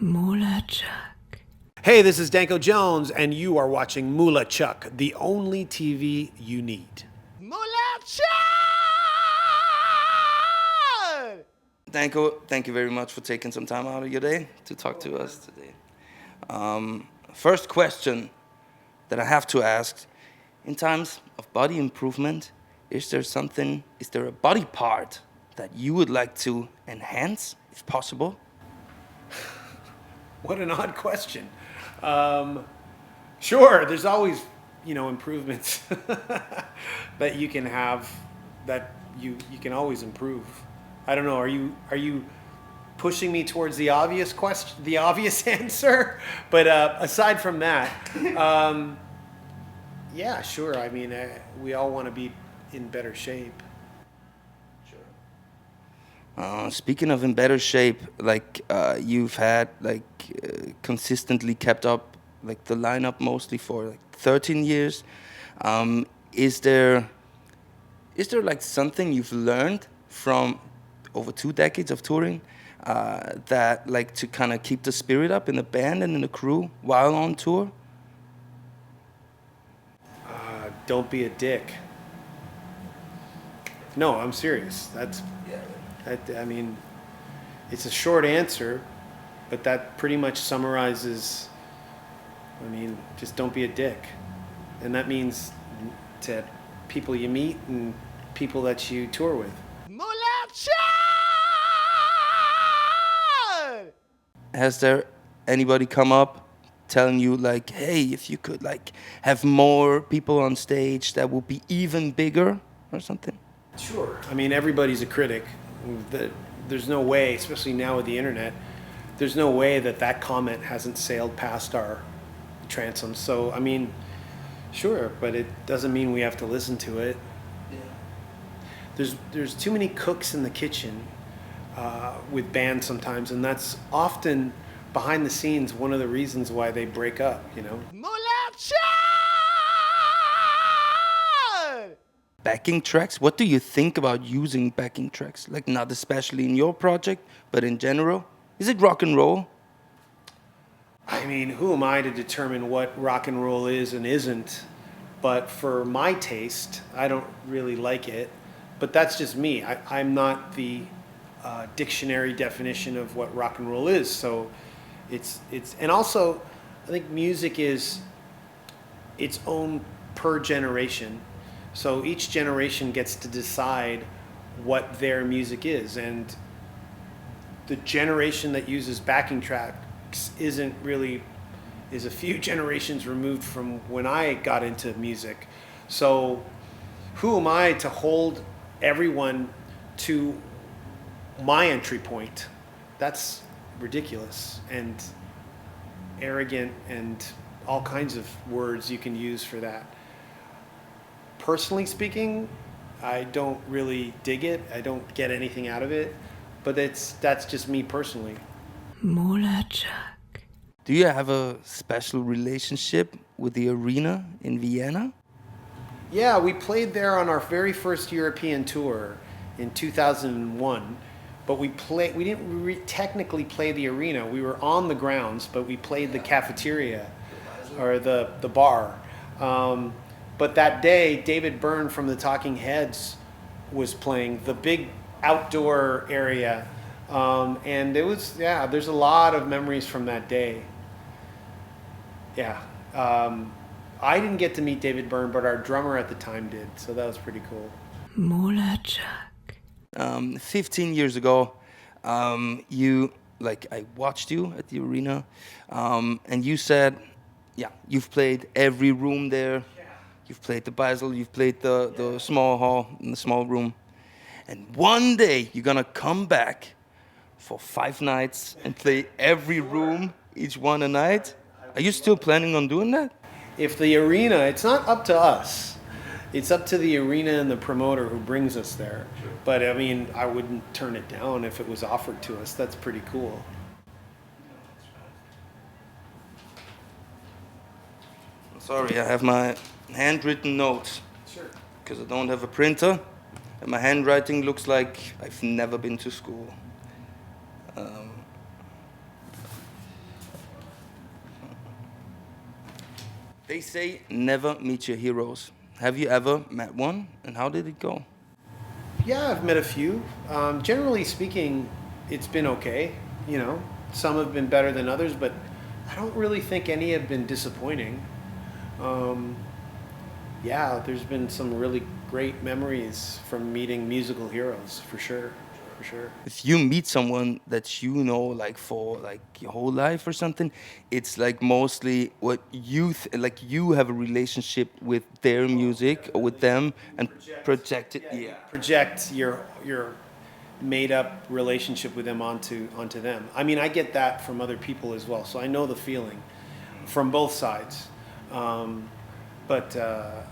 MULATSCHAG. Hey, this is Danko Jones, and you are watching MULATSCHAG, the only TV you need. MULATSCHAG! Danko, thank you very much for taking some time out of your day to talk to us today. First question that I have to ask, in times of body improvement, is there a body part that you would like to enhance, if possible? What an odd question. Sure, there's always, improvements that you can have, that you can always improve. I don't know, are you pushing me towards the obvious question, the obvious answer? But aside from that, yeah, sure. I mean, we all want to be in better shape. Speaking of in better shape, you've had consistently kept up the lineup mostly for 13 years. Is there something you've learned from over 2 decades of touring that to kind of keep the spirit up in the band and in the crew while on tour? Don't be a dick. No, I'm serious. I mean, it's a short answer, but that pretty much summarizes, just don't be a dick. And that means to people you meet and people that you tour with. MULATSCHAG! Has there anybody come up telling you hey, if you could have more people on stage, that would be even bigger or something? Sure. I mean, everybody's a critic. There's no way, especially now with the internet, there's no way that comment hasn't sailed past our transoms. So, I mean, sure, but it doesn't mean we have to listen to it. Yeah. There's too many cooks in the kitchen with bands sometimes, and that's often behind the scenes one of the reasons why they break up, MULATSCHAG! Backing tracks? What do you think about using backing tracks? Not especially in your project, but in general? Is it rock and roll? I mean, who am I to determine what rock and roll is and isn't? But for my taste, I don't really like it. But that's just me. I'm not the dictionary definition of what rock and roll is. So it's and also I think music is its own per generation. So each generation gets to decide what their music is, and the generation that uses backing tracks is a few generations removed from when I got into music. So who am I to hold everyone to my entry point? That's ridiculous and arrogant and all kinds of words you can use for that. Personally speaking, I don't really dig it. I don't get anything out of it, but that's just me personally. MULATSCHAG. Do you have a special relationship with the Arena in Vienna? Yeah, we played there on our very first European tour in 2001, but we didn't technically play the Arena. We were on the grounds, but we played the cafeteria or the bar. But that day, David Byrne from the Talking Heads was playing the big outdoor area. And it was, there's a lot of memories from that day. Yeah. I didn't get to meet David Byrne, but our drummer at the time did. So that was pretty cool. MULATSCHAG. 15 years ago, I watched you at the Arena, and you said, you've played every room there. You've played the Basel, you've played the small hall in the small room. And one day you're gonna come back for 5 nights and play every room, each one a night. Are you still planning on doing that? If the Arena, it's not up to us. It's up to the Arena and the promoter who brings us there. But I mean, I wouldn't turn it down if it was offered to us. That's pretty cool. Sorry, I have my handwritten notes. Sure. Because I don't have a printer, and my handwriting looks like I've never been to school. They say never meet your heroes. Have you ever met one, and how did it go? Yeah, I've met a few. Generally speaking, it's been okay. You know, some have been better than others, but I don't really think any have been disappointing. Yeah, there's been some really great memories from meeting musical heroes, for sure, for sure. If you meet someone that you know like for like your whole life or something, it's like mostly what like you have a relationship with their music or with them and project it. Yeah. Project your made up relationship with them onto them. I mean, I get that from other people as well, so I know the feeling from both sides. But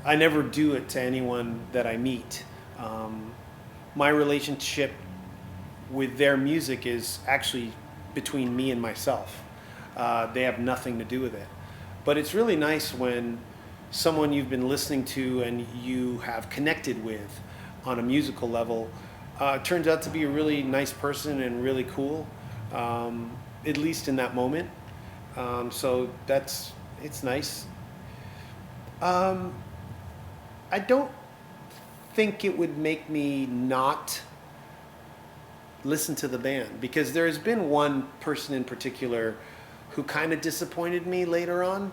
I never do it to anyone that I meet. My relationship with their music is actually between me and myself. They have nothing to do with it. But it's really nice when someone you've been listening to and you have connected with on a musical level turns out to be a really nice person and really cool, at least in that moment. So it's nice. I don't think it would make me not listen to the band, because there has been one person in particular who kind of disappointed me later on,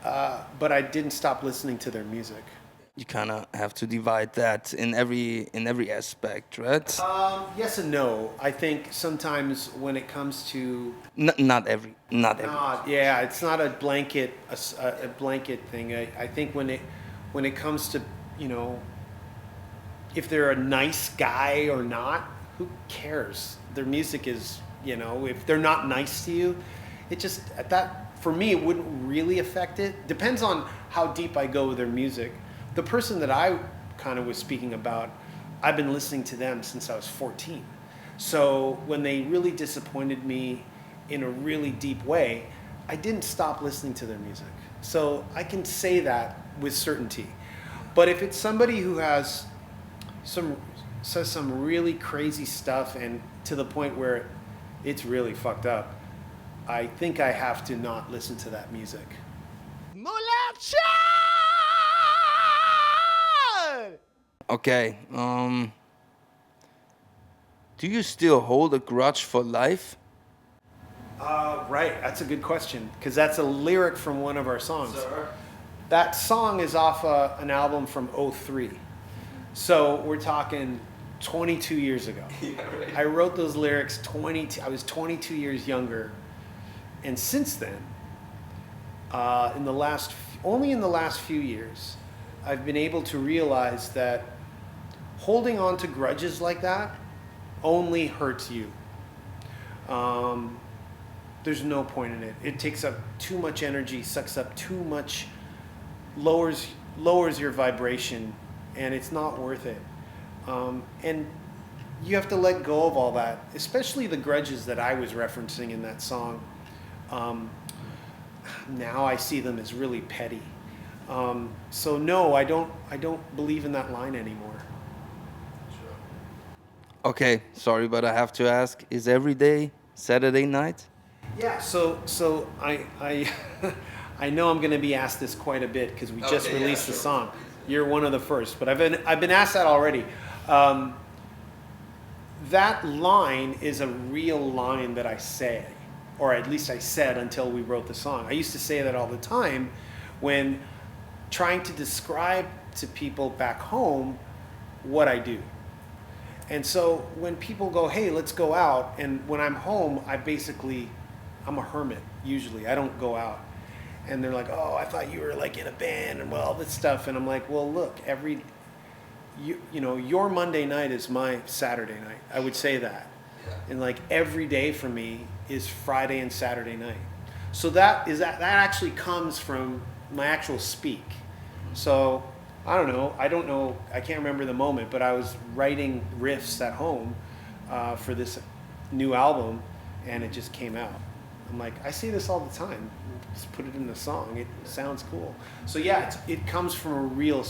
but I didn't stop listening to their music. You kind of have to divide that in every aspect, right? Yes and no. I think sometimes when it comes to Not every. yeah, it's not a blanket thing. I think when it comes to, you know, if they're a nice guy or not, who cares? Their music is, you know, if they're not nice to you, it just for me it wouldn't really affect it. Depends on how deep I go with their music. The person that I kind of was speaking about, I've been listening to them since I was 14. So when they really disappointed me in a really deep way, I didn't stop listening to their music. So I can say that with certainty. But if it's somebody who says some really crazy stuff and to the point where it's really fucked up, I think I have to not listen to that music. MULATSCHAG! Okay. Do you still hold a grudge for life? Right, that's a good question, because that's a lyric from one of our songs. Sir. That song is off an album from '03. So we're talking 22 years ago. Yeah, right. I wrote those lyrics I was 22 years younger. And since then, only in the last few years, I've been able to realize that holding on to grudges like that only hurts you. There's no point in it. It takes up too much energy, sucks up too much, lowers your vibration, and it's not worth it. And you have to let go of all that, especially the grudges that I was referencing in that song. Now I see them as really petty. So no, I don't believe in that line anymore. Okay, sorry, but I have to ask: is every day Saturday night? Yeah. So I I know I'm going to be asked this quite a bit because we just Okay, yeah, released the sure. song. You're one of the first, but I've been asked that already. That line is a real line that I say, or at least I said until we wrote the song. I used to say that all the time when trying to describe to people back home what I do. And so when people go, hey, let's go out, and when I'm home, I'm a hermit usually. I don't go out. And they're like, oh, I thought you were like in a band and all this stuff. And I'm like, well, look, you know, your Monday night is my Saturday night. I would say that. And like every day for me is Friday and Saturday night. So that actually comes from my actual speak. So I don't know, I can't remember the moment, but I was writing riffs at home for this new album, and it just came out. I'm like, I say this all the time. Just put it in the song. It sounds cool. So yeah, it comes from a real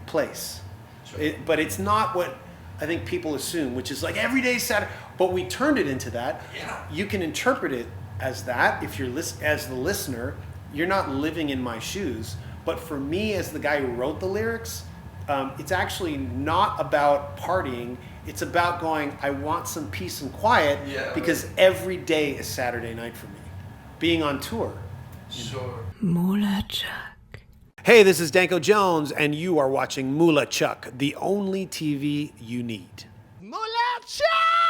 place. Sure. But it's not what I think people assume, which is like every day Saturday. But we turned it into that. Yeah. You can interpret it as that if you're as the listener. you're not living in my shoes. But for me, as the guy who wrote the lyrics, it's actually not about partying. It's about going, I want some peace and quiet, because every day is Saturday night for me. Being on tour. Sure. MULATSCHAG. Hey, this is Danko Jones, and you are watching MULATSCHAG, the only TV you need. MULATSCHAG!